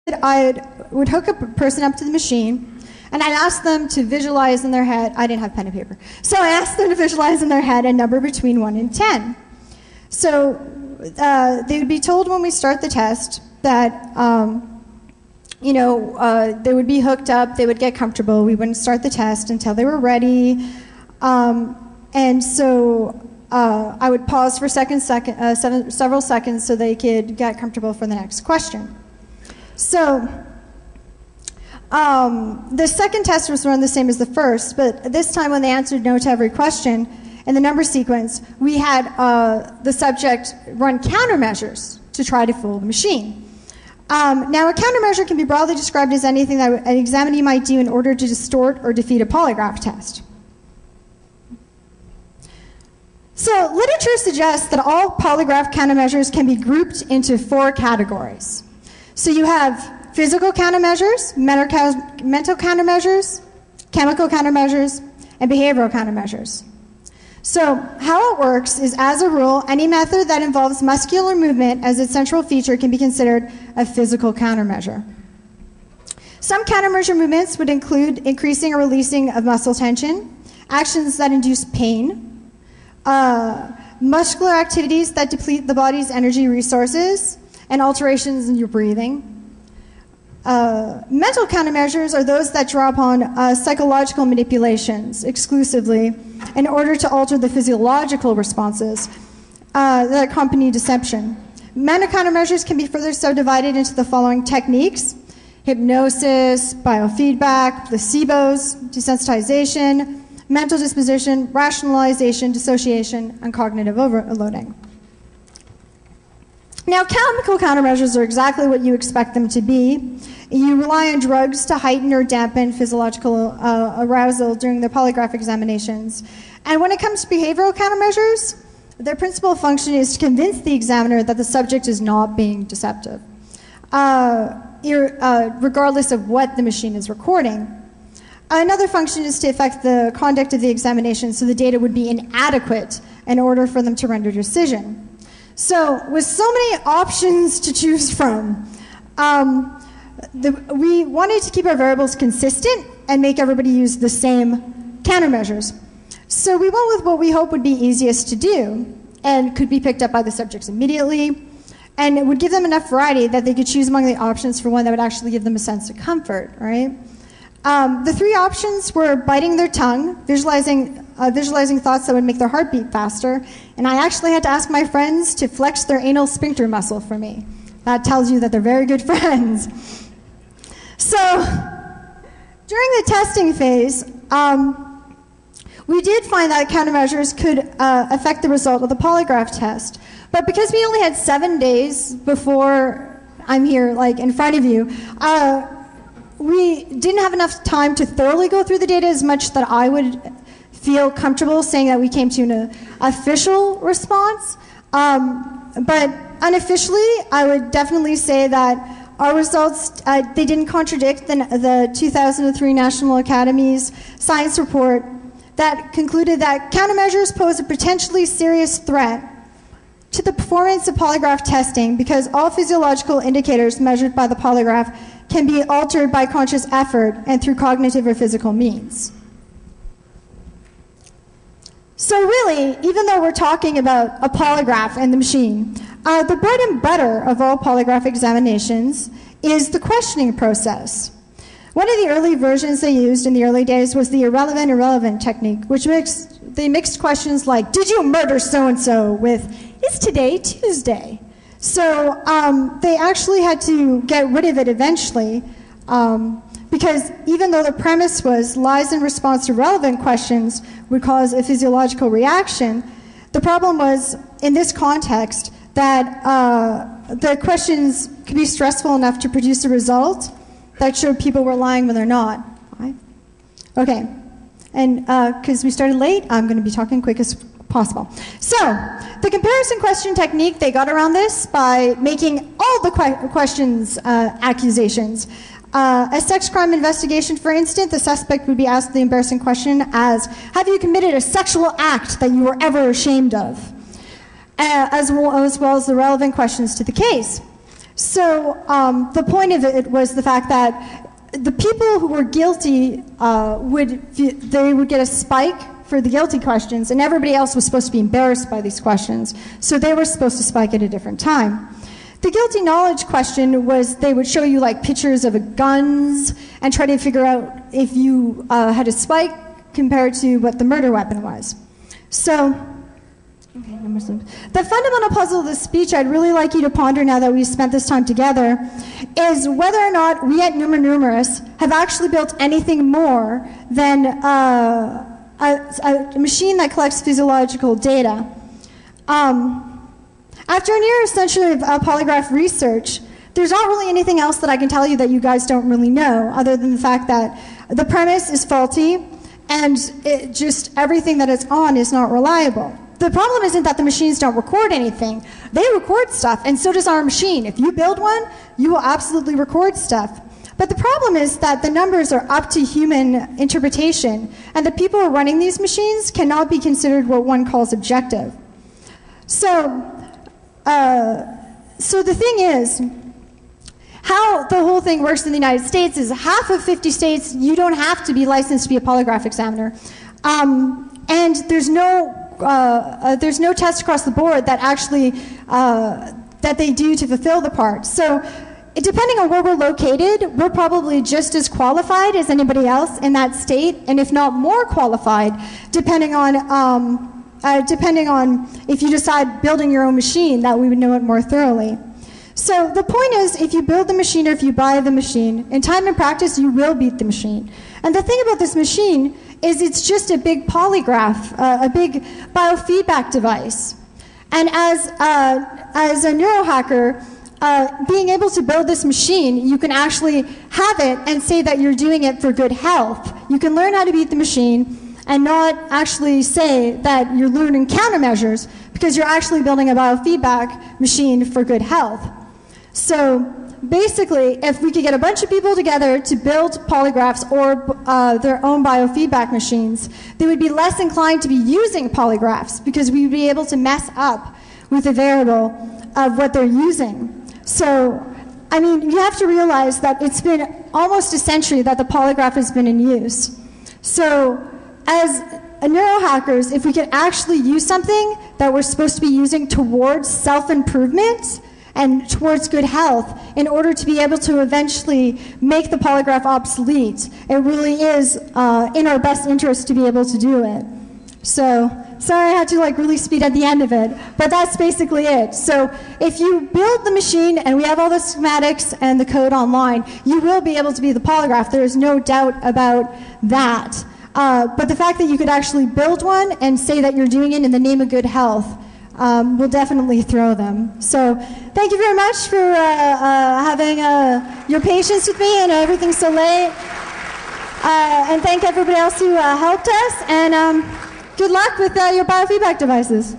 I would hook a person up to the machine, and I'd ask them to visualize in their head. I didn't have pen and paper. So I asked them to visualize in their head a number between 1 and 10. So they would be told when we start the test that, they would be hooked up, they would get comfortable. We wouldn't start the test until they were ready. And so I would pause for several seconds so they could get comfortable for the next question. So the second test was run the same as the first, but this time when they answered no to every question in the number sequence, we had the subject run countermeasures to try to fool the machine. Now, a countermeasure can be broadly described as anything that an examinee might do in order to distort or defeat a polygraph test. So, literature suggests that all polygraph countermeasures can be grouped into 4 categories. So you have physical countermeasures, mental countermeasures, chemical countermeasures, and behavioral countermeasures. So how it works is, as a rule, any method that involves muscular movement as its central feature can be considered a physical countermeasure. Some countermeasure movements would include increasing or releasing of muscle tension, actions that induce pain, muscular activities that deplete the body's energy resources, and alterations in your breathing. Mental countermeasures are those that draw upon psychological manipulations exclusively in order to alter the physiological responses that accompany deception. Mental countermeasures can be further subdivided into the following techniques: hypnosis, biofeedback, placebos, desensitization, mental disposition, rationalization, dissociation, and cognitive overloading. Now, chemical countermeasures are exactly what you expect them to be. You rely on drugs to heighten or dampen physiological arousal during the polygraph examinations. And when it comes to behavioral countermeasures, their principal function is to convince the examiner that the subject is not being deceptive, regardless of what the machine is recording. Another function is to affect the conduct of the examination so the data would be inadequate in order for them to render a decision. So, with so many options to choose from, we wanted to keep our variables consistent and make everybody use the same countermeasures. So we went with what we hope would be easiest to do and could be picked up by the subjects immediately, and it would give them enough variety that they could choose among the options for one that would actually give them a sense of comfort, right? The 3 options were biting their tongue, visualizing thoughts that would make their heart beat faster, and I actually had to ask my friends to flex their anal sphincter muscle for me. That tells you that they're very good friends. So, during the testing phase, we did find that countermeasures could affect the result of the polygraph test, but because we only had 7 days before I'm here, like in front of you, we didn't have enough time to thoroughly go through the data as much that I would feel comfortable saying that we came to an official response. But unofficially, I would definitely say that our results, they didn't contradict the 2003 National Academy's science report that concluded that countermeasures pose a potentially serious threat to the performance of polygraph testing because all physiological indicators measured by the polygraph can be altered by conscious effort and through cognitive or physical means. So really, even though we're talking about a polygraph and the machine, the bread and butter of all polygraph examinations is the questioning process. One of the early versions they used in the early days was the irrelevant technique, which they mixed questions like, did you murder so-and-so with, is today Tuesday? So they actually had to get rid of it eventually because even though the premise was lies in response to relevant questions would cause a physiological reaction, the problem was, in this context, that the questions could be stressful enough to produce a result that showed people were lying when they're not. Right? Okay, and because we started late, I'm going to be talking quick as possible. So, the comparison question technique, they got around this by making all the questions accusations. A sex crime investigation, for instance, the suspect would be asked the embarrassing question as, have you committed a sexual act that you were ever ashamed of? As well as the relevant questions to the case. So the point of it was the fact that the people who were guilty would get a spike for the guilty questions, and everybody else was supposed to be embarrassed by these questions, so they were supposed to spike at a different time. The guilty knowledge question was they would show you like pictures of guns and try to figure out if you had a spike compared to what the murder weapon was. So, the fundamental puzzle of this speech I'd really like you to ponder now that we've spent this time together is whether or not we at NEURONUMEROUS have actually built anything more than a machine that collects physiological data. After a near century of polygraph research, there's not really anything else that I can tell you that you guys don't really know, other than the fact that the premise is faulty and just everything that it's on is not reliable. The problem isn't that the machines don't record anything. They record stuff, and so does our machine. If you build one, you will absolutely record stuff. But the problem is that the numbers are up to human interpretation, and the people who are running these machines cannot be considered what one calls objective. So the thing is, how the whole thing works in the United States is half of 50 states, you don't have to be licensed to be a polygraph examiner. And there's no test across the board that actually, that they do to fulfill the part. So depending on where we're located, we're probably just as qualified as anybody else in that state, and if not more qualified, depending on if you decide building your own machine, that we would know it more thoroughly. So the point is, if you build the machine or if you buy the machine, in time and practice, you will beat the machine. And the thing about this machine is it's just a big polygraph, a big biofeedback device. And as a neurohacker, being able to build this machine, you can actually have it and say that you're doing it for good health. You can learn how to beat the machine and not actually say that you're learning countermeasures, because you're actually building a biofeedback machine for good health. So basically, if we could get a bunch of people together to build polygraphs or their own biofeedback machines, they would be less inclined to be using polygraphs, because we would be able to mess up with the variable of what they're using. So, I mean, you have to realize that it's been almost a century that the polygraph has been in use. So, as neurohackers, if we could actually use something that we're supposed to be using towards self-improvement and towards good health in order to be able to eventually make the polygraph obsolete, it really is in our best interest to be able to do it. So, sorry I had to like really speed at the end of it, but that's basically it. So if you build the machine, and we have all the schematics and the code online, you will be able to be the polygraph. There is no doubt about that. But the fact that you could actually build one and say that you're doing it in the name of good health will definitely throw them. So thank you very much for having your patience with me and everything so late. And thank everybody else who helped us. And good luck with your biofeedback devices.